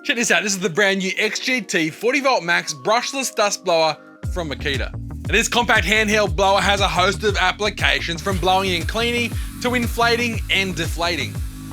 Check this out, this is the brand new XGT 40V Max brushless dust blower from Makita. And this compact handheld blower has a host of applications from blowing and cleaning to inflating and deflating.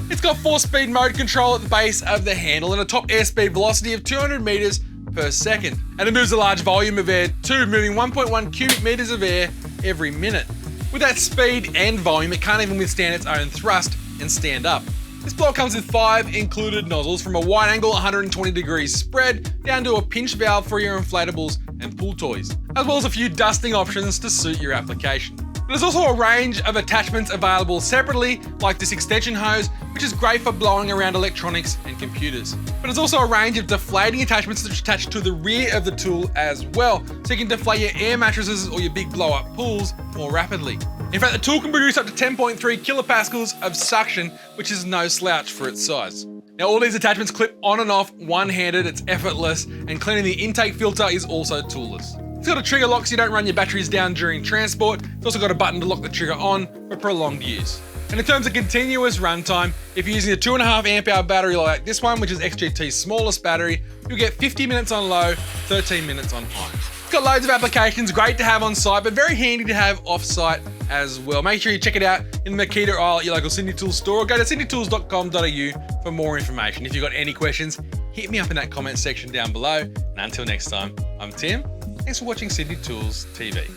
It's got 4-speed mode control at the base of the handle and a top airspeed velocity of 200 meters per second. And it moves a large volume of air too, moving 1.1 cubic meters of air every minute. With that speed and volume, it can't even withstand its own thrust and stand up. This blower comes with 5 included nozzles, from a wide angle 120 degrees spread down to a pinch valve for your inflatables and pool toys, as well as a few dusting options to suit your application. There's also a range of attachments available separately, like this extension hose, which is great for blowing around electronics and computers. But there's also a range of deflating attachments that attach to the rear of the tool as well, so you can deflate your air mattresses or your big blow-up pools more rapidly. In fact, the tool can produce up to 10.3 kilopascals of suction, which is no slouch for its size. Now, all these attachments clip on and off one-handed, it's effortless, and cleaning the intake filter is also toolless. It's got a trigger lock so you don't run your batteries down during transport. It's also got a button to lock the trigger on for prolonged use. And in terms of continuous runtime, if you're using a 2.5 amp hour battery like this one, which is XGT's smallest battery, you'll get 50 minutes on low, 13 minutes on high. It's got loads of applications, great to have on site, but very handy to have off-site as well. Make sure you check it out in the Makita aisle at your local Sydney Tools store, or go to sydneytools.com.au for more information. If you've got any questions, hit me up in that comment section down below. And until next time, I'm Tim. Thanks for watching Sydney Tools TV.